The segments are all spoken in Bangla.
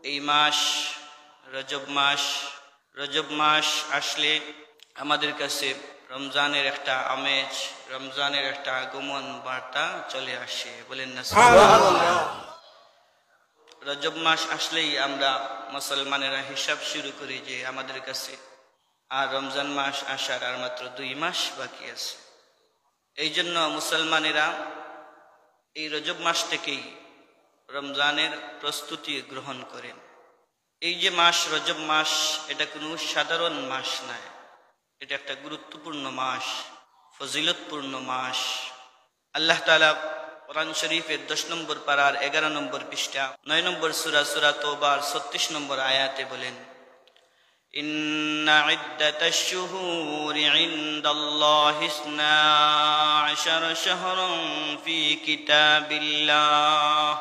এই মাস রজব মাস আসলে আমাদের কাছে রমজানের একটা আমেজ, রমজানের একটা আগমন বার্তা চলে আসে। বলেন না সুবহানাল্লাহ। রজব মাস আসলেই আমরা মুসলমানেরা হিসাব শুরু করি যে আমাদের কাছে আর রমজান মাস আসার আর মাত্র 2 মাস বাকি আছে। এই জন্য মুসলমানেরা এই রজব মাস থেকেই রমজানের প্রস্তুতি গ্রহণ করেন। এই যে মাস রজব মাস, এটা কোনো সাধারণ মাস নয়, এটা একটা গুরুত্বপূর্ণ মাস, ফজিলতপূর্ণ মাস। আল্লাহ তাআলা কোরআন শরীফের 10 নম্বর পারার 11 নম্বর পৃষ্ঠা 9 নম্বর সূরা তওবার 36 নম্বর আয়াতে বলেন, ইন্না ইদ্দাতাশ শুহুরি ইনদাল্লাহি 12 শাহরান ফি কিতাবিল্লাহ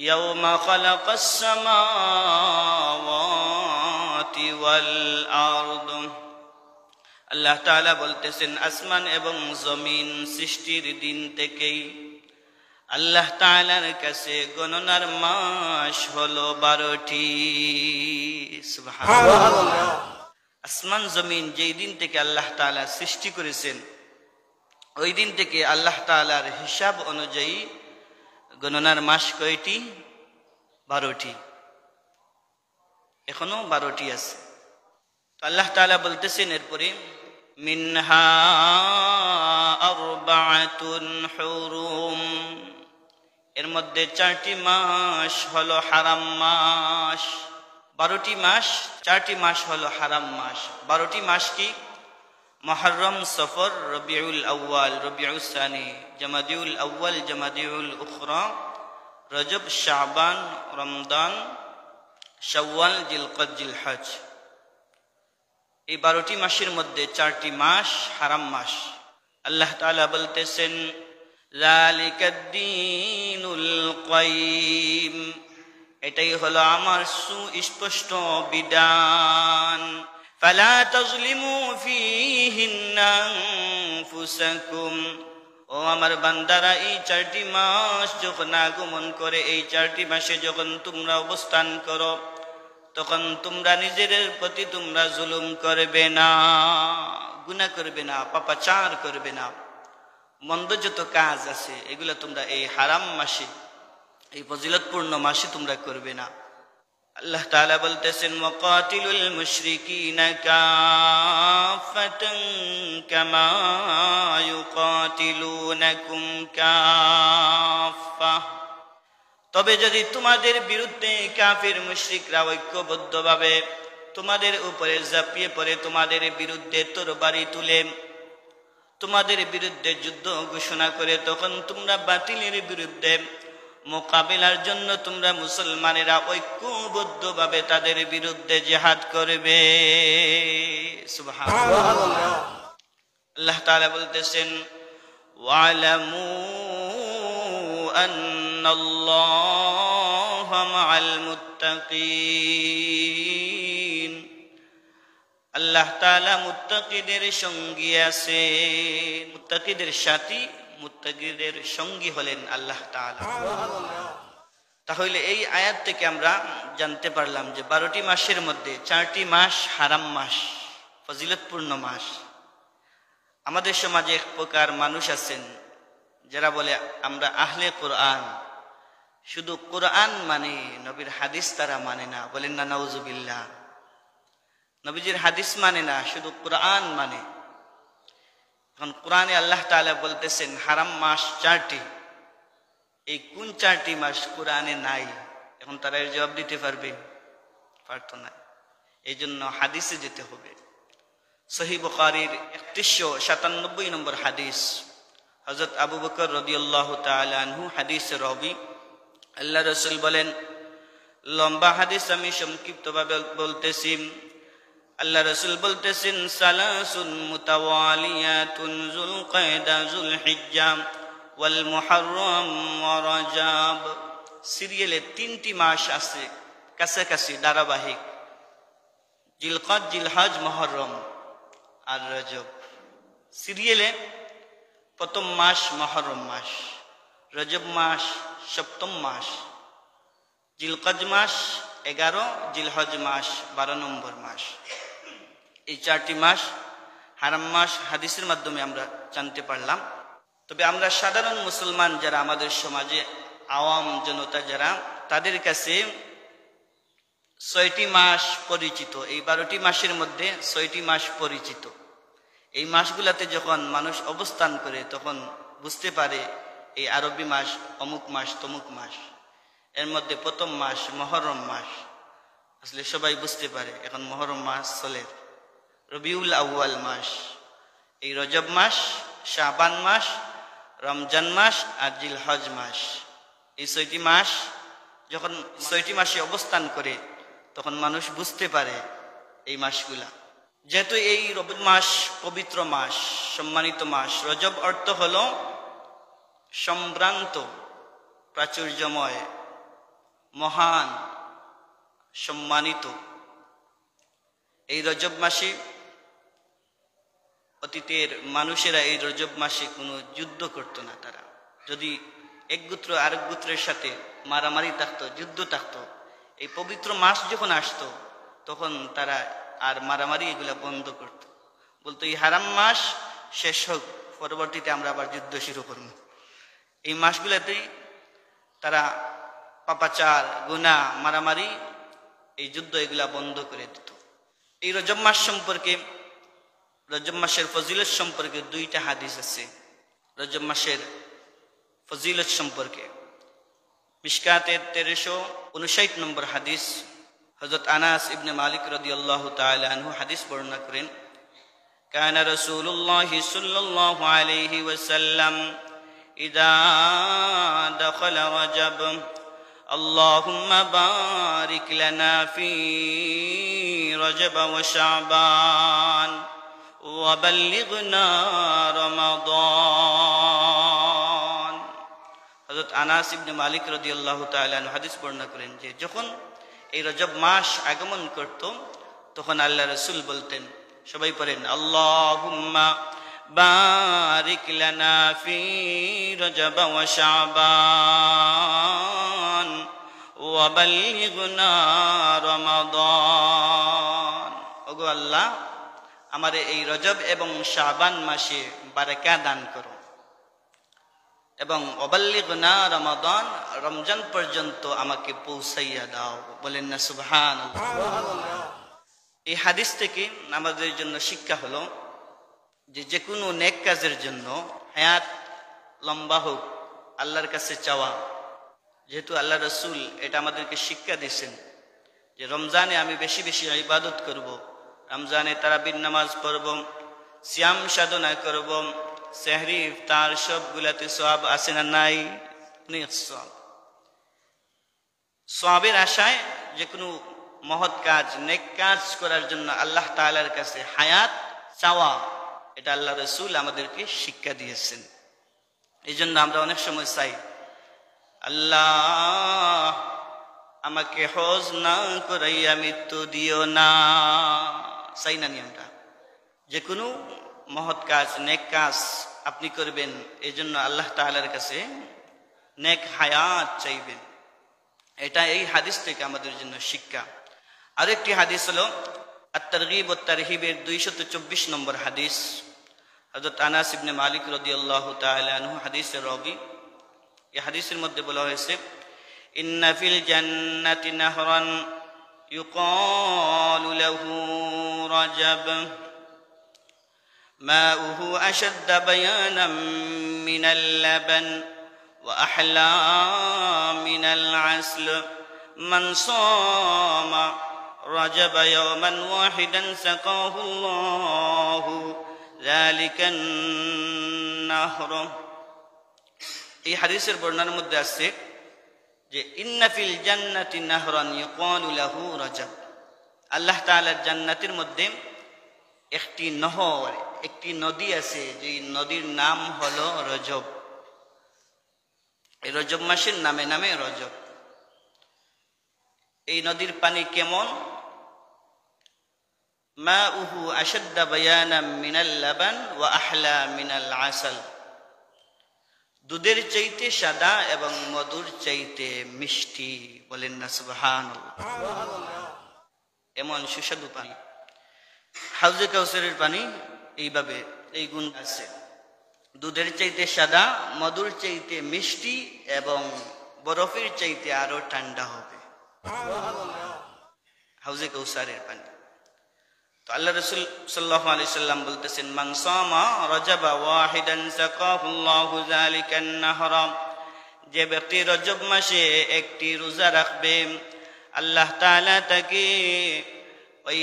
ইয়াওমা খালাকাস সামাওয়াতি ওয়াল আরদ। আল্লাহ তাআলা বলতেছেন, আসমান এবং জমিন সৃষ্টির দিন থেকেই আল্লাহ তাআলার কাছে গণনার মাস হলো 12টি। সুবহানাল্লাহ। আসমান জমিন যেই দিন থেকে আল্লাহ তাআলা সৃষ্টি করেছেন, ওই দিন থেকে আল্লাহ তাআলার হিসাব অনুযায়ী গণনার মাস কয়টি? 12টি। এখনো 12টি আছে। তো আল্লাহ তাআলা বলতেছেন এরপরে, মিনহা আরবাআতুন হুরুম, এর মধ্যে 4টি মাস হলো হারাম মাস। 12টি মাস, 4টি মাস হলো হারাম মাস। 12টি মাস কি? মুহররম, সফর, রবিউল আউয়াল, রবিউল সানি, জামাদিউল আউয়াল, জামাদিউল উখরা, রজব, শাবান, রমজান, শাওয়াল, জিলকদ, জিলহজ। এই 12টি মাসের মধ্যে 4টি মাস হারাম মাস। আল্লাহ তাআলা বলতেছেন, যালিকাদ-দীনুল কাইয়িম, এটাই হলো আমার সুস্পষ্ট বিধান। ফালা তাজলিমু ফীহিন্না আনফুসাকুম, ও আমার বান্দারা, এই 4টি মাস যখন আগমন করে, এই 4টি মাসে যখন তোমরা অবস্থান করো, তখন তোমরা নিজেদের প্রতি তোমরা জুলুম করবে না, গুনাহ করবে না, পাপাচার করবে না। মন্দ যত কাজ আছে এগুলো তোমরা এই হারাম মাসে, এই ফজিলতপূর্ণ মাসে তোমরা করবে না। আল্লাহ তাআলা বলতেছেন, ওয়াকাতিলুল মুশরিকিনা কাফাতান কামা ইউকাতিলুনাকুম কাফা, তবে যদি তোমাদের বিরুদ্ধে কাফির মুশরিকরা ঐক্যবদ্ধভাবে তোমাদের উপরে ঝাঁপিয়ে পড়ে, তোমাদের বিরুদ্ধে তরবারি তুলে তোমাদের বিরুদ্ধে যুদ্ধ ঘোষণা করে, তখন তোমরা বাতিলের বিরুদ্ধে মোকাবিলার জন্য তোমরা মুসলমানেরা ঐক্যবদ্ধভাবে তাদের বিরুদ্ধে জিহাদ করবে। সুবহানাল্লাহ। আল্লাহ তাআলা বলতেছেন, ওয়ালামু আন্নাল্লাহা মাআল মুত্তাকিন, আল্লাহ তাআলা মুত্তাকিদের সঙ্গী আছেন। মুত্তাকিদের সাথী, মুত্তাকিদের সঙ্গী হলেন আল্লাহ তাআলা। তাহলে এই আয়াত থেকে আমরা জানতে পারলাম যে 12টি মাসের মধ্যে 4টি মাস হারাম মাস, ফজিলতপূর্ণ মাস। আমাদের সমাজে এক প্রকার মানুষ আছেন যারা বলে আমরা আহলে কোরআন, শুধু কোরআন মানে, নবীর হাদিস তারা মানে না। বলেন না নাউজুবিল্লাহ। নবীজির হাদিস মানে না, শুধু কোরআন মানে। এখন কোরআনে আল্লাহ তাআলা বলতেছেন হারাম মাস 4টি, এই কোন 4টি মাস কোরআনে নাই? এখন তারা এর জবাব দিতে পারবে? পারতো না। এই জন্য হাদিসে যেতে হবে। সহিহ বুখারীর 3197 নম্বর হাদিস, হযরত আবু বকর রাদিয়াল্লাহু তাআলা আনহু হাদিসের রাবী। আল্লাহ রাসূল বলেন, লম্বা হাদিস আমি সংক্ষিপ্তভাবে বলতেছি। আল্লাহ রাসূল বলতেছেন, সালাসুন মুতাওয়ালিয়াতুন যুলকায়দা, যুলহিজ্জা ওয়াল মুহররম ওয়া রজব। সিরিয়ালে 3টি মাস আছে, কাছাকাছি ধারাবাহিক, জিলকদ, জিলহজ, মুহররম আর রজব। সিরিয়ালে প্রথম মাস মুহররম মাস, রজব মাস 7ম মাস, জিলকজ মাস 11, জিলহজ মাস 12 নম্বর মাস। এই 4টি মাস হারাম মাস হাদিসের মাধ্যমে আমরা জানতে পারলাম। তবে আমরা সাধারণ মুসলমান যারা, আমাদের সমাজে আওয়াম জনতা যারা, তাদের কাছে 6টি মাস পরিচিত। এই 12টি মাসের মধ্যে 6টি মাস পরিচিত। এই মাসগুলাতে যখন মানুষ অবস্থান করে তখন বুঝতে পারে এই আরবি মাস অমুক মাস তমুক মাস। এর মধ্যে প্রথম মাস মুহররম মাস, আসলে সবাই বুঝতে পারে এখন মুহররম মাস চলে। রবিউল আউয়াল মাস, এই রজব মাস, শাবান মাস, রমজান মাস আর জিলহজ মাস। এই 6টি মাস যখন 6টি মাসে অবস্থান করে তখন মানুষ বুঝতে পারে এই মাসগুলা। যেহেতু এই রজব মাস পবিত্র মাস, সম্মানিত মাস। রজব অর্থ হলো সম্ভ্রান্ত, প্রাচুর্যময়, মহান, সম্মানিত। এই রজব মাসে অতীতের মানুষেরা এই রজব মাসে কোনো যুদ্ধ করত না। তারা যদি এক গোত্র আরেক গোত্রের সাথে মারামারি থাকতো, যুদ্ধ থাকতো, এই পবিত্র মাস যখন আসতো তখন তারা আর মারামারি এগুলা বন্ধ করত। বলতো এই হারাম মাস শেষ হোক, পরবর্তীতে আমরা আবার যুদ্ধ শুরু করব। এই মাসগুলোতেই তারা পাপাচার, গুনাহ, মারামারি, এই যুদ্ধ এগুলা বন্ধ করে দিত। এই রজব মাস সম্পর্কে, রজব মাসের ফজিলত সম্পর্কে 2টা হাদিস আছে। রজব মাসের ফজিলত সম্পর্কে মিশকাতের 1359 নম্বর হাদিস, হযরত আনাস ইবনে মালিক রাদিয়াল্লাহু তাআলা আনহু হাদিস বর্ণনা করেন, কানা রাসূলুল্লাহ সাল্লাল্লাহু আলাইহি ওয়াসাল্লাম ইযা দাখালা রজব আল্লাহুম্মা বারিক লানা ফি রজব ওয়া শাবান ওয়া বাল্লিগনা রমাদান। হযরত আনাস ইবনে মালিক রাদিয়াল্লাহু তাআলা আনহু হাদিস বর্ণনা করেন যে যখন এই রজব মাস আগমন করত তখন আল্লাহ রাসূল বলতেন, সবাই পড়েন, আল্লাহুম্মা বারিক লানা ফি রজব ওয়া শাবান ওয়া বাল্লিগনা রমাদান। ওগো আল্লাহ, আমারে এই রজব এবং শাবান মাসে বারাকা দান করো এবং অবাল্লিগনা রমাদান, রমজান পর্যন্ত আমাকে পৌঁছাইয়া দাও। বলেন না সুবহানাল্লাহ। এই হাদিস থেকে আমাদের জন্য শিক্ষা হলো যে কোনো নেক কাজের জন্য হায়াত লম্বা হোক আল্লাহর কাছে চাওয়া। যেহেতু আল্লাহ রাসূল এটা আমাদেরকে শিক্ষা দিয়েছেন যে রমজানে আমি বেশি বেশি ইবাদত করব, রমজানে তারাবির নামাজ পড়ব, সিয়াম সাধনা করব, সেহরি ইফতার সবগুলাতে সওয়াব আছে না নাই? সওয়াবের আশায় যে কোনো মহৎ কাজ, নেক কাজ করার জন্য আল্লাহ তাআলার কাছে হায়াত চাওয়া, এটা আল্লাহ রাসূল আমাদেরকে শিক্ষা দিয়েছেন। এই জন্য আমরা অনেক সময় চাই, আল্লাহ আমাকে হজ না করাইয়া মৃত্যু দিও না, চাই না নি? আমরা যে কোনো মহৎ কাজ, নেক কাজ আপনি করবেন, এই জন্য আল্লাহ তাআলার কাছে নেক হায়াত চাইবেন। এটা এই হাদিস থেকে আমাদের জন্য শিক্ষা। আরেকটি হাদিস হলো আত-তারগীব ওয়াত তারহিবের 224 নম্বর হাদিস। হযরত আনাস ইবনে মালিক রাদিয়াল্লাহু তাআলা আনহু হাদিসের রাবী। এই হাদিসের মধ্যে বলা হয়েছে, ইন্না ফিল জান্নাতি নাহরান ইউকালু লাহু রাজাব মাউহু আশাদ্দ বায়ানাম মিনাল লাবান ওয়া আহলা মিনাল আসল মান সামা রাজাব ইয়াওমান ওয়াহিদান সাকাহু আল্লাহু যালিকান নাহর। এই হাদিসের বর্ণনার মধ্যে আছে যে ইন্না ফিল জান্নাতি নাহরান ইউকালু লাহু রাজাব, আল্লাহ তাআলার জান্নাতের মধ্যে একটি নহর, একটি নদী আছে, যে নদীর নাম হলো রজব। এই রজব মাসের নামে নামে রজব। এই নদীর পানি কেমন? মাউহু আশাদ্দা বায়ানাম মিনাল লাবান ওয়া আহলা মিনাল আসাল। দুধের চাইতে সাদা এবং মধুর চাইতে মিষ্টি, বলেন না সুবহানাল্লাহ। এমন সুস্বাদু পানি হাউজে কাউসারের পানি, এইভাবে এই গুণ আছে। দুধের চাইতে সাদা, মধুর চাইতে মিষ্টি এবং বরফের চাইতে আরো ঠান্ডা হবে হাউজে কাউসারের পানি। তো আল্লাহ রাসূল সাল্লাল্লাহু আলাইহি সাল্লাম বলতেছেন, মান সামা রাজাবা ওয়াহিদান সাকাহুল্লাহু যালিকান নাহরা, যে ব্যক্তি রজব মাসে একটি রোজা রাখবে আল্লাহ তাআলা তাকে ওই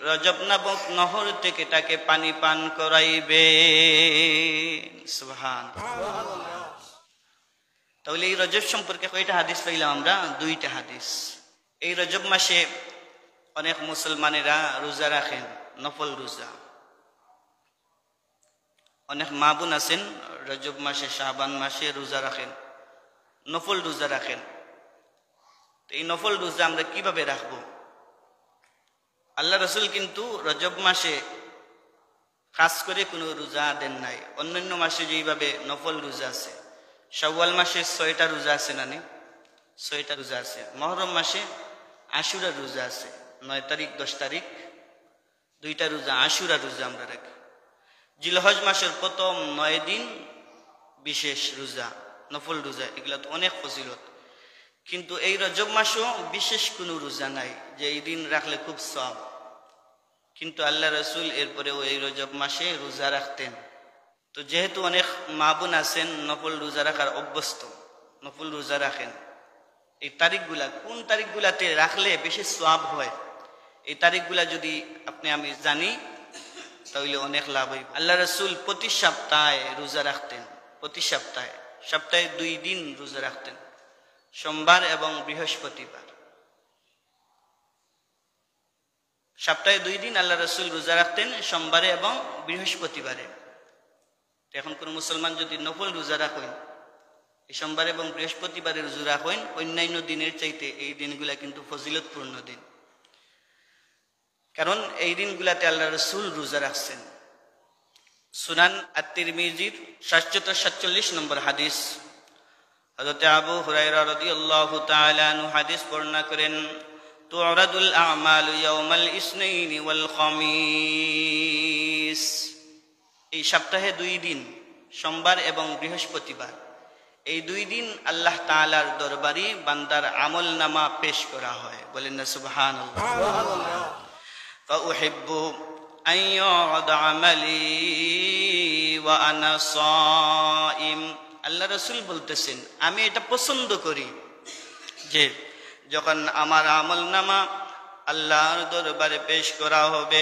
রজব নামক নহর থেকে তাকে পানি পান করাইবে। সুবহানাল্লাহ। তাহলে এই রজব সম্পর্কে কয়টা হাদিস পাইলাম আমরা? দুইটা হাদিস। এই রজব মাসে অনেক মুসলমানেরা রোজা রাখেন, নফল রোজা। অনেক মা বোন আছেন রজব মাসে, শাবান মাসে রোজা রাখেন, নফল রোজা রাখেন। তো এই নফল রোজা আমরা কিভাবে রাখবো? আল্লাহ রাসূল কিন্তু রজব মাসে খাস করে কোনো রোজা দেন নাই। অন্যান্য মাসে যেভাবে নফল রোজা আছে, শাওয়াল মাসে 6টা রোজা আছে, না 6টা রোজা আছে। মুহররম মাসে আশুরা রোজা আছে, 9 তারিখ 10 তারিখ 2টা রোজা, আশুরা রোজা আমরা রাখি। জিলহজ মাসের প্রথম 9 দিন বিশেষ রোজা, নফল রোজা, এগুলা তো অনেক ফজিলত। কিন্তু এই রজব মাসও বিশেষ কোনো রোজা নাই যে এই দিন রাখলে খুব সওয়াব। কিন্তু আল্লাহ রাসূল এরপরেও এই রজব মাসে রোজা রাখতেন। তো যেহেতু অনেক মা বোন আছেন নফল রোজা রাখার অভ্যস্ত, নফল রোজা রাখেন, এই তারিখগুলা কোন তারিখগুলাতে রাখলে বেশি সওয়াব হয়, এই তারিখগুলা যদি আপনি আমি জানি তাহলে অনেক লাভ হইব। আল্লাহ রাসূল প্রতি সপ্তাহে রোজা রাখতেন, প্রতি সপ্তাহে 2 দিন রোজা রাখতেন, সোমবার এবং বৃহস্পতিবার। সপ্তাহে 2 দিন আল্লাহ রাসূল রোজা রাখতেন, সোমবারে এবং বৃহস্পতিবারে। এখন কোন মুসলমান যদি নফল রোজা রাখেন, এই সোমবার এবং বৃহস্পতিবারে রোজা রাখেন, অন্যান্য দিনের চাইতে এই দিনগুলা কিন্তু ফজিলতপূর্ণ দিন। কারণ এই দিনগুলাতে আল্লাহ রাসূল রোজা রাখছেন। সুনান আত-তিরমিজির 747 নম্বর হাদিস, হযরত আবু হুরায়রা রাদিয়াল্লাহু তাআলা আনহু হাদিস বর্ণনা করেন, তু'রাদুল আ'মালু ইয়াওমাল ইসনাইনি ওয়াল খামিস। এই সপ্তাহে 2 দিন, সোমবার এবং বৃহস্পতিবার, এই 2 দিন আল্লাহ তাআলার দরবারে বান্দার আমলনামা পেশ করা হয়, বলেন না সুবহানাল্লাহ। ফাউহিব্বু আন ইউ'রাদা আমালি ওয়া আনা সাইম। আল্লাহ রাসূল বলতেছেন, আমি এটা পছন্দ করি যে যখন আমার আমলনামা আল্লাহর দরবারে পেশ করা হবে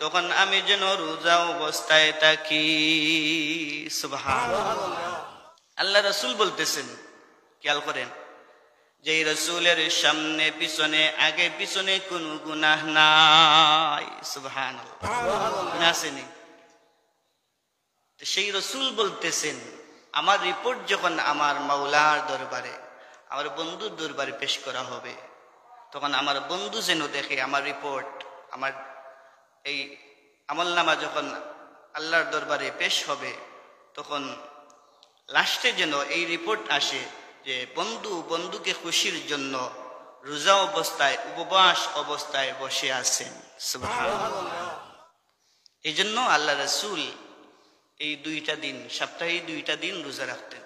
তখন আমি যেন রোজা অবস্থায় থাকি। সুবহানাল্লাহ। আল্লাহ রাসূল বলতেছেন, খেয়াল করেন, যে রাসূলের সামনে পিছনে আগে পিছনে কোনো গুনাহ নাই। সুবহানাল্লাহ। গুনাহ আসেনি। সেই রাসূল বলতেছেন, আমার রিপোর্ট যখন আমার মাওলার দরবারে, আমার বন্ধুর দরবারে পেশ করা হবে, তখন আমার বন্ধু যেন দেখে আমার রিপোর্ট, আমার এই আমলনামা যখন আল্লাহর দরবারে পেশ হবে, তখন লাস্টে যেন এই রিপোর্ট আসে যে বন্ধু বন্ধুকে খুশির জন্য রোজা অবস্থায়, উপবাস অবস্থায় বসে আছেন। সুবহানাল্লাহ। এই জন্য আল্লাহ রাসূল এই 2টা দিন, সপ্তাহে 2টা দিন রোজা রাখতেন।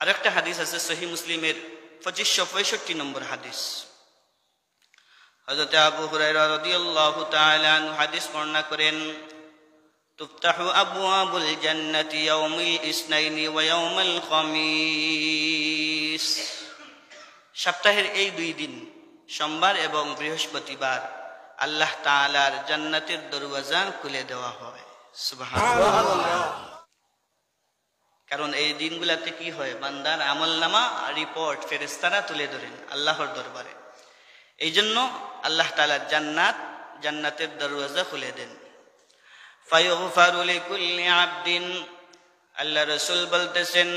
আরেকটা হাদিস আছে সহিহ মুসলিমের 2565 নম্বর হাদিস, হযরত আবু হুরায়রা রাদিয়াল্লাহু তাআলা আনহু হাদিস বর্ণনা করেন, তুফতাহু আবওয়াবুল জান্নাতি ইয়াউমিল ইসনাইনি ওয়া ইয়াউমাল খামিস। সপ্তাহের এই 2 দিন, সোমবার এবং বৃহস্পতিবার, আল্লাহ তাআলার জান্নাতের দরওয়াজা খুলে দেওয়া হয়। সুবহানাল্লাহ। কারণ এই দিনগুলোতে কি হয়, বান্দার আমলনামা রিপোর্ট ফেরেশতারা তুলে ধরেন আল্লাহর দরবারে। এই জন্য আল্লাহ তাআলা জান্নাতের দরওয়াজা খুলে দেন। ফায়ুগফারু লিকুল্লি আবদিন, আল্লাহ রাসূল বলতেছেন,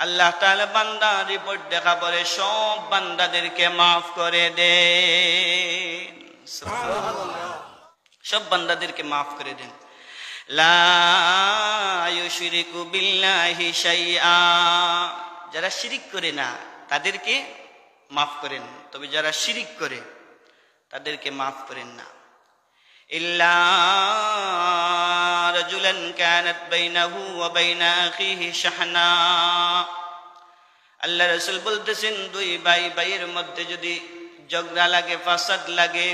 আল্লাহ তাআলা বান্দা রিপোর্ট দেখা পরে সব বান্দাদেরকে মাফ করে দেন। সুবহানাল্লাহ। সব বান্দাদেরকে মাফ করে দেন। লা ইউশরিকু বিল্লাহি শাইআ, যারা শিরিক করে না তাদেরকে মাফ করেন, তবে যারা শিরিক করে তাদেরকে মাফ করেন না। ইল্লা রাজুলান কানাত বাইনাহু ওয়া বাইনা আখিহি শাহনা, আল্লাহ রাসূল বলতেছেন দুই ভাইয়ের মধ্যে যদি ঝগড়া লাগে, ফাসাদ লাগে,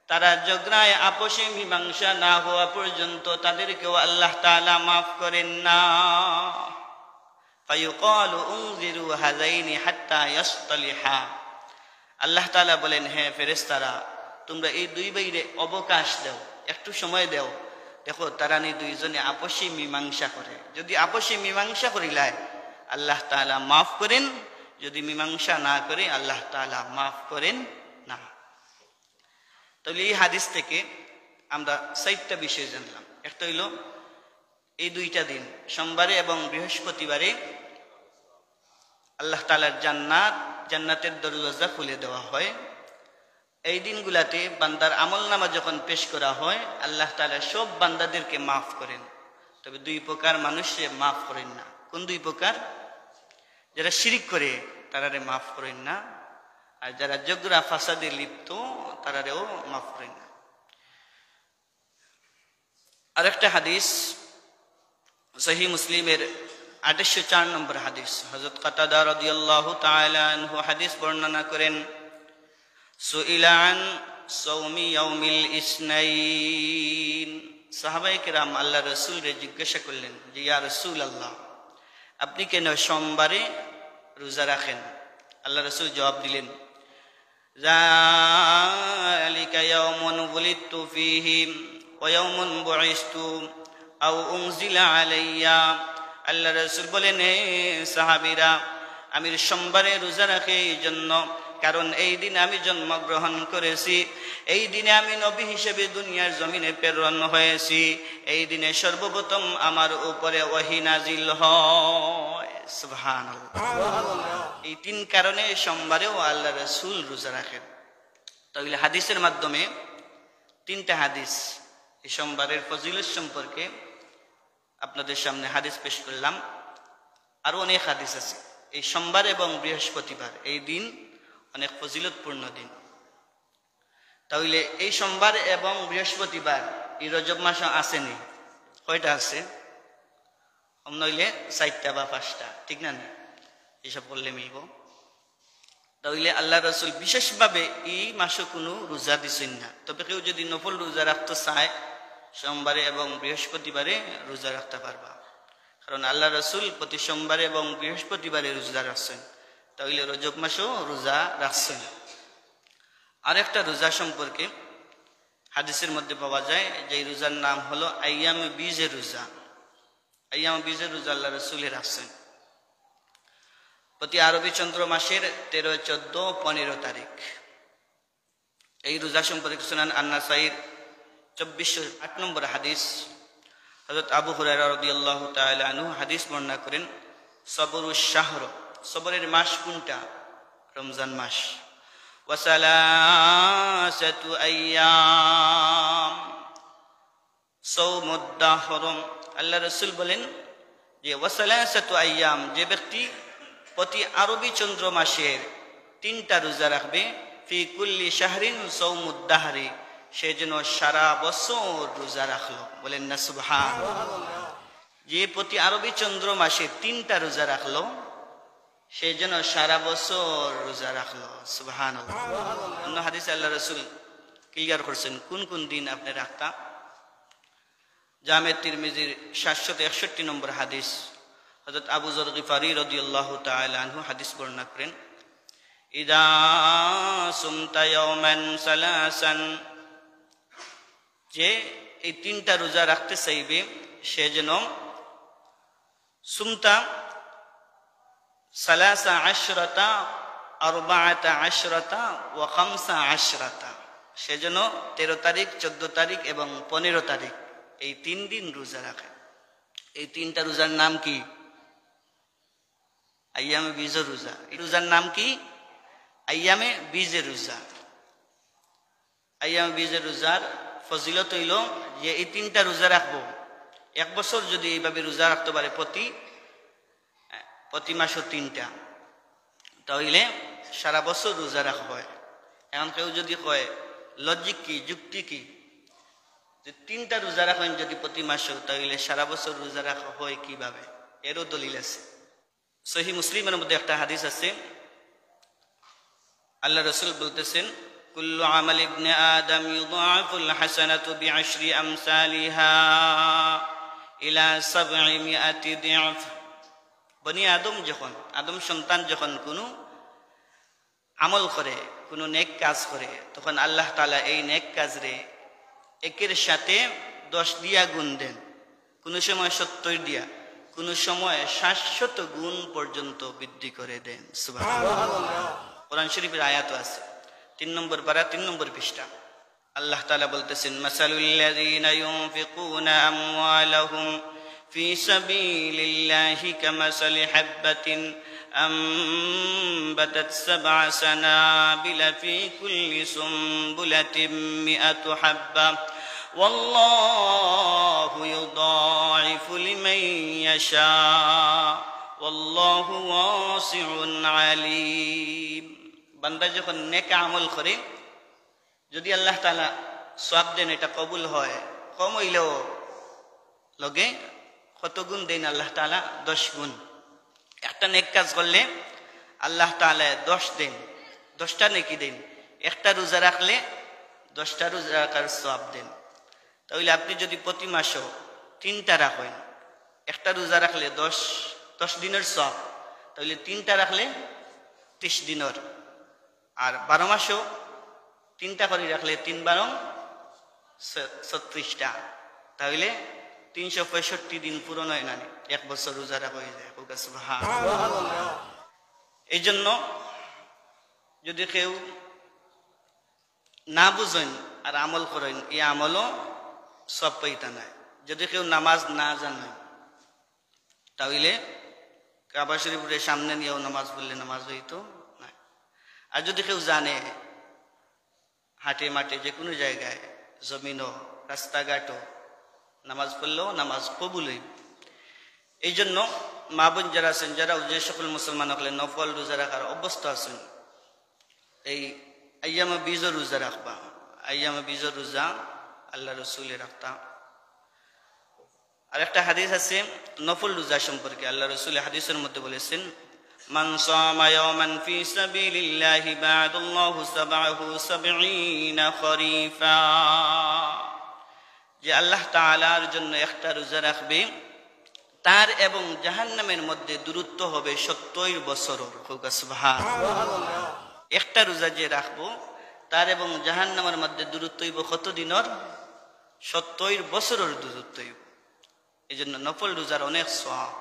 তারা ঝগড়ায় আপোষে মীমাংসা না হওয়া পর্যন্ত তাদেরকেও আল্লাহ তাআলা মাফ করেন না। ফায়ুকালু উনজিরু হাযাইনি হাত্তা ইয়াসতালিহা, আল্লাহ তাআলা বলেন, হে ফেরেশতারা, তোমরা এই দুই ভাইরে অবকাশ দাও, একটু সময় দাও, দেখো তারা দুইজনে আপোষে মীমাংসা করে। যদি আপোষে মীমাংসা করিলায় আল্লাহ তাআলা মাফ করেন, যদি মীমাংসা না করে আল্লাহ তাআলা মাফ করেন না। তাহলে এই হাদিস থেকে আমরা 4টা বিষয় জানলাম। একটা হইল এই দুইটা দিন সোমবারে এবং বৃহস্পতিবারে আল্লাহ তাআলার জান্নাতের দরজা খুলে দেওয়া হয়। এই দিনগুলাতে বান্দার আমলনামা যখন পেশ করা হয় আল্লাহ তাআলা সব বান্দাদেরকে মাফ করেন, তবে দুই প্রকার মানুষে মাফ করেন না। কোন দুই প্রকার? যারা শিরিক করে তারারে মাফ করেন না, আর যারা ঝগড়া ফাসাদে লিপ্ত তারারেও মাফ করেন না। আরেকটা হাদিস সহিহ মুসলিমের 804 নম্বর হাদিস, হযরত কাতাদা রাদিয়াল্লাহু তাআলা আনহু হাদিস বর্ণনা করেন, সুইলা আন সাওমি ইয়াউমিল ইসনাইন, সাহাবায়ে কেরাম আল্লাহ রাসূলকে জিজ্ঞাসা করলেন যে ইয়া রাসূলুল্লাহ, আপনি কেন সোমবারে রোজা রাখেন? আল্লাহ রাসূল জবাব দিলেন, যালিকা ইয়াউমুন বুলিতু ফীহি ওয়া ইয়াউমুন বুইসতু আও উনজিলা আলাইয়া। আল্লাহ রাসূল বলেন, হে সাহাবীরা, আমি সোমবারে রোজা রাখি এই জন্য কারণ এই দিনে আমি জন্মগ্রহণ করেছি, এই দিনে আমি নবী হিসেবে দুনিয়ার জমিনে প্রেরণ হয়েছি, এই দিনে সর্বপ্রথম আমার উপরে ওহী নাজিল হয়। সুবহানাল্লাহ। এই 3 কারণে সোমবারেও আল্লাহ রাসূল রোজা রাখেন। তাহলে হাদিসের মাধ্যমে 3টা হাদিস এই সোমবারের ফজিলত সম্পর্কে আপনাদের সামনে হাদিস পেশ করলাম। আরো অনেক হাদিস আছে। এই সোমবার এবং বৃহস্পতিবার এই দিন অনেক ফজিলতপূর্ণ দিন। তাহলে এই সোমবার এবং বৃহস্পতিবার এই রজব মাস আসেনি, কয়টা আছে? নইলে 4টা বা 5টা, ঠিক না? এসব বললে মিলব। তাহলে আল্লাহ রাসূল বিশেষভাবে এই মাসে কোনো রোজা দিছেন না, তবে কেউ যদি নফল রোজা রাখতে চায় সোমবারে এবং বৃহস্পতিবারে রোজা রাখতে পারবা, কারণ আল্লাহ রাসূল প্রতি সোমবারে এবং বৃহস্পতিবারে রোজা রাখছেন। তাহলে রজব মাসেও রোজা রাখছেন। আরেকটা রোজা সম্পর্কে হাদিসের মধ্যে পাওয়া যায় যে রোজার নাম হলো আইয়ামে বীজের রোজা। আইয়ামে বীজের রোজা আল্লাহ রাসূল রাখছেন প্রতি আরবি চন্দ্র মাসের 13, 14, 15 তারিখ। এই রোজা সম্পর্কে সুনান আন-নাসাঈর 2408 নম্বর হাদিস, হযরত আবু হুরায়রা রাদিয়াল্লাহু তাআলা আনহু হাদিস বর্ণনা করেন, সবরুশ শাহর, সবরের মাস কোনটা? রমজান মাস। ওয়া সালাসাতু আইয়াম সাওমুদ দাহর, আল্লাহ রাসূল বলেন যে ওয়া সালাসাতু আইয়াম, যে ব্যক্তি প্রতি আরবি চন্দ্র মাসের 3টা রোজা রাখবে, ফি কুল্লি শাহরিন সাওমুদ দাহরি, সে যেন সারা বছর রোজা রাখলো। বলেন না সুবহানাল্লাহ। যে প্রতি আরবি চন্দ্র মাসে 3টা রোজা রাখলো সে যেন সারা বছর রোজা রাখলো। সুবহানাল্লাহ। অন্য হাদিসে আল্লাহ রাসূল ক্লিয়ার করছেন কোন কোন দিন আপনি রাখতা। জামে তিরমিজির 761 নম্বর হাদিস, হযরত আবু যর গিফারি রাদিয়াল্লাহু তাআলা আনহু হাদিস বর্ণনা করেন, ইদা সুমতা ইয়াওমান সালাসান, যে এই 3টা রোজা রাখতে চাইবে সে যেন সুমতা সালাসা আশরাতা, 14 ওয়া 15, সে যেন 13 তারিখ, 14 তারিখ এবং 15 তারিখ এই 3 দিন রোজা রাখে। এই 3টা রোজার নাম কি? আইয়ামে বীজের রোজা। এই রোজার নাম কি? আইয়ামে বীজের রোজা। আইয়ামে বীজের রোজার ফজিলত হইল যে এই 3টা রোজা রাখবো, 1 বছর যদি এইভাবে রোজা রাখতে পারে প্রতি মাসে 3টা, তাহলে সারা বছর রোজা রাখা হয়। এখন কেউ যদি কয় লজিক কি, যুক্তি কি, যে 3টা রোজা রাখেন যদি প্রতি মাসে, তাহলে সারা বছর রোজা রাখা হয় কিভাবে? এরও দলিল আছে। সহিহ মুসলিমের মধ্যে একটা হাদিস আছে, আল্লাহ রাসূল বলতেছেন, কুল্লু আমাল ইবনে আদম ইউদাআফুল হাসানাতু বিআশরি আমসালিহা ইলা 700 দি'ফ। বনি আদম সন্তান যখন কোনো আমল করে, কোনো নেক কাজ করে, তখন আল্লাহ তাআলা এই নেক কাজরে একের সাথে 10 দিয়া গুণ দেন, কোনো সময় 70 দিয়া, কোনো সময় 700 গুণ পর্যন্ত বৃদ্ধি করে দেন। সুবহানাল্লাহ। কোরআন শরীফের আয়াত আছে, 3 নম্বর পারা 3 নম্বর পৃষ্ঠা। আল্লাহ তাআলা বলতেছেন, মাসালুল লাযীনা ইউনফিকুনা আমওয়ালাহুম ফি সাবিলিল্লাহি কামাসালি হাববাতিন أنبتت 7 سنابل في كل سنبلة 100 حبة والله يضاعف لمن يشاء والله واسع عليم। বান্দা যখন নেক আমল করে, যদি আল্লাহ তাআলা সওয়াব দেন, এটা কবুল হয়, কম হইলেও লগে কত গুণ দেন আল্লাহ তাআলা? 10 গুণ। একটা নেক কাজ করলে আল্লাহ তাআলা 10 দেন, 10টা নেকি দেন। একটা রোজা রাখলে 10টা রোজা রাখার সওয়াব দেন। তাহলে আপনি যদি প্রতি মাসে 3টা রাখেন, একটা রোজা রাখলে 10 দিনের সওয়াব, তাহলে 3টা রাখলে 30 দিনের, আর 12 মাসেও 3টা করে রাখলে 3 12 36টা, তাহলে 365 দিন পূরণ হয় না, 1 বছর রোজা রাখা হয়ে যায়। সুবহানাল্লাহ। এই জন্য যদি কেউ না বুঝেন আর আমল করেন, এই আমলও সব পাইতা নাই। যদি কেউ নামাজ না জানেন, তাহলে কাবা শরীফের সামনে নিয়েও নামাজ পড়লে নামাজ হইতো না। আর যদি কেউ জানে, হাটে মাঠে যে কোনো জায়গায়, জমিনও রাস্তাঘাটও নামাজ পড়লেও নামাজ কবুল হইবে। এই জন্য মা বোন যারা আছেন, যারা যে সকল মুসলমান হলে নফল রোজা রাখার অভ্যস্ত আছেন, এই আইয়ামে বীজের রোজা রাখবা। আইয়ামে বীজের রোজা আল্লাহ রসুলে রাখতা। আর একটা হাদিস আছে নফল রোজা সম্পর্কে, আল্লাহ রসুল হাদিসের মধ্যে বলেছেন, মান সামা ইয়াওমান ফি সাবিলিল্লাহি বা'দাল্লাহু 70 খরিফা। যে আল্লাহ তাআলার জন্য একটা রোজা রাখবে, তার এবং জাহান্নামের মধ্যে দূরত্ব হবে 70 বছরের। সুবহানাল্লাহ। একটা রোজা যে রাখবো, তার এবং জাহান্নামের মধ্যে দূরত্ব হইব কত দিনের? 70 বছরের দূরত্ব হইব। এই জন্য নফল রোজার অনেক সওয়াব।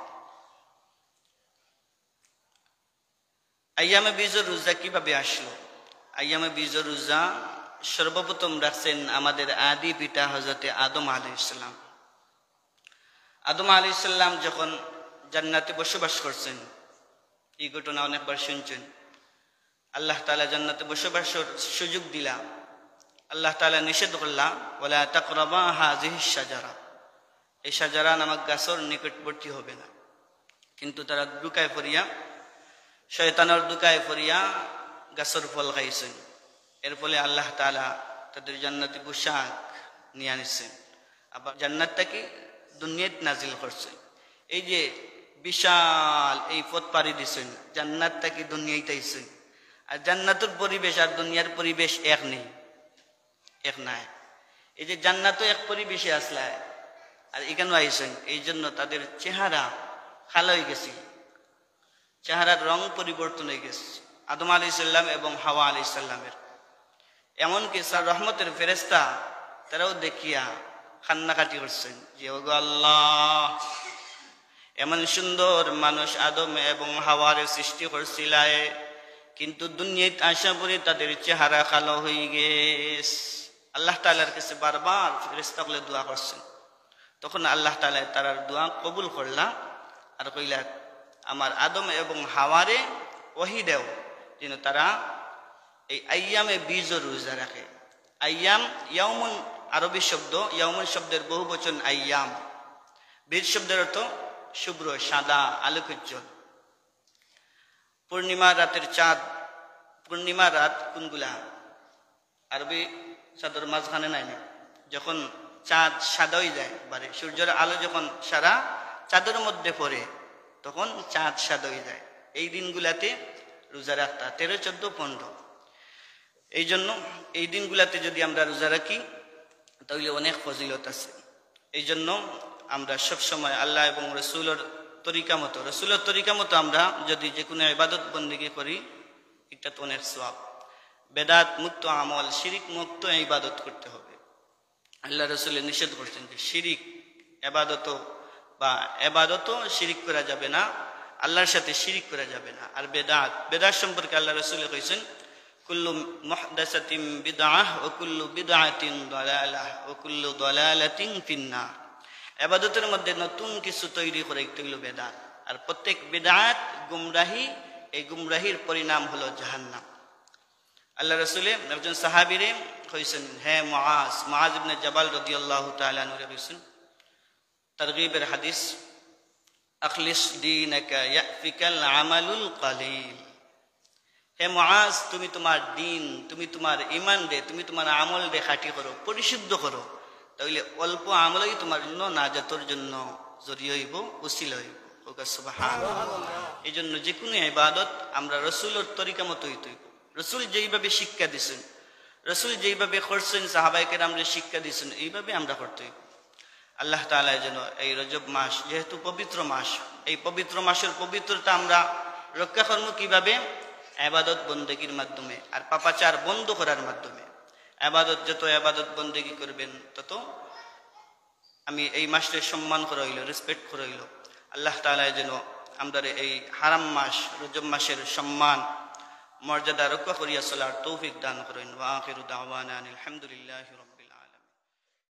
আইয়ামে বীজের রোজা কিভাবে আসলো? আইয়ামে বীজের রোজা সর্বপ্রথম রাখছেন আমাদের আদি পিতা হযরতে আদম আলাইহিস সালাম। আদম আলাইহিস সালাম যখন জান্নাতে বসবাস করছেন, এই ঘটনা অনেকবার শুনছেন। আল্লাহ তাআলা জান্নাতে বসবাসের সুযোগ দিলা, আল্লাহ তাআলা নিষেধ করলা, ওয়ালা তাকরাবা হাযিহিশ শাজারা, এই শাজারা নামক গাছের নিকটবর্তী হবে না। কিন্তু তারা দুকায় পড়িয়া, শয়তানের দুকায় পড়িয়া গাছের ফল খাইছেন। এর ফলে আল্লাহ তাআলা তাদের জান্নাতি পোশাক নিয়ে আনিছেন, আবার জান্নাতটাকে দুনিয়াত নাজিল করছেন। এই যে বিশাল এই পথ পাড়ি দিছেন, জান্নাতটাকে দুনিয়াতে আইছেন। আর জান্নাতের পরিবেশ আর দুনিয়ার পরিবেশ এক নেই, এক নাই। এই যে জান্নাতও এক পরিবেশে আসলে, আর এখানেও আইছেন। এই জন্য তাদের চেহারা কালো হয়ে গেছে, চেহারার রং পরিবর্তন হয়ে গেছে আদম আলাইহিস সালাম এবং হাওয়া আলাইহিস সালামের। এমনকি স্যার রহমতের ফেরেশতা তারাও দেখিয়া কান্নাকাটি করছেন যে, ওগো আল্লাহ, এমন সুন্দর মানুষ আদম এবং হাওয়ার সৃষ্টি করছিলায়, কিন্তু দুনিয়াতে আসা পরে তাদের চেহারা কালো হয়ে গেছে। আল্লাহ তাআলার কাছে বারবার ফেরেশতাগুলো দোয়া করছেন। তখন আল্লাহ তাআলা তার দোয়া কবুল করলা, আর কইলা, আমার আদম এবং হাওয়ারে ওহী দেও যেন তারা এই আইয়ামে বীজের রোজা রাখে। আইয়াম আরবি শব্দ, ইয়াউমুন শব্দের বহুবচন আইয়াম। বীর শব্দের অর্থ শুভ্র, সাদা, আলোকোজ্জ্বল। পূর্ণিমা রাতের চাঁদ, পূর্ণিমা রাত কোনগুলা? আরবি চাঁদের মাঝখানে নাই না, যখন চাঁদ সাদা হয়ে যায়, মানে সূর্যের আলো যখন সারা চাঁদের মধ্যে পড়ে তখন চাঁদ সাদা হয়ে যায়। এই দিনগুলাতে রোজা রাখতা 13, 14, 15। এই জন্য এই দিনগুলাতে যদি আমরা রোজা রাখি তাহলে অনেক ফজিলত আছে। এই জন্য আমরা সবসময় আল্লাহ এবং রসুলের তরিকা মতো আমরা যদি যে কোনো ইবাদত বন্দেগী করি, এটা তো অনেক সওয়াব। বেদাত মুক্ত আমল, শিরিক মুক্ত ইবাদত করতে হবে। আল্লাহ রসুল নিষেধ করছেন যে শিরিক এবাদতও শিরিক করা যাবে না, আল্লাহর সাথে শিরিক করা যাবে না। আর বেদাত সম্পর্কে আল্লাহ রসুল কইছেন, কুল্লু মুহদাসাতিন বিদআহ ওয়া কুল্লু বিদআতিন দালালাহ ওয়া কুল্লু দালালাতিন ফিন্নার। ইবাদতের মধ্যে নতুন কিছু তৈরি করে এগুলো বেদাত, আর প্রত্যেক বিদআত গুমরাহি, এই গুমরাহির পরিণাম হলো জাহান্নাম। আল্লাহ রসুলে একজন সাহাবীরে কইছেন, হে মুআজ ইবনে জাবাল রাদিয়াল্লাহু তাআলা আনহু কইছেন, তারগীবের হাদিস, আখলিস দীনাকা ইয়াফিকাল আমালুল কালিল। হে মুআজ, তুমি তোমার দিন, তুমি তোমার ঈমান রে, তুমি তোমার আমল রে খাঁটি করো, পরিশুদ্ধ করো, তাহলে অল্প আমলই তোমার জন্য নাজাতের জন্য জরিয়া হইব, উসিলা হইব। ওকা সুবহানাল্লাহ। এই জন্য যে কোনো ইবাদত আমরা রসুলের তরিকা মতো হইতে হইব। রসুল যেইভাবে শিক্ষা দিয়েছেন, রসুল যেইভাবে করছেন, সাহাবায়ে কেরামরে শিক্ষা দিয়েছেন, এইভাবে আমরা করতে হইব। আল্লাহ তাআলা যেন এই রজব মাস, যেহেতু পবিত্র মাস, এই পবিত্র মাসের পবিত্রতা আমরা রক্ষা করব কিভাবে? ইবাদত বন্দেগীর মাধ্যমে, আর পাপাচার বন্ধ করার মাধ্যমে। যত ইবাদত বন্দেগী করবেন তত আমি এই মাসের সম্মান করা হইল, রেসপেক্ট করা হইল। আল্লাহ তাআলা যেন আমরা এই হারাম মাস রজব মাসের সম্মান মর্যাদা রক্ষা করিয়া চলার তৌফিক দান করেন। ওয়া আখিরু দাওয়ানা আলহামদুলিল্লাহি রাব্বিল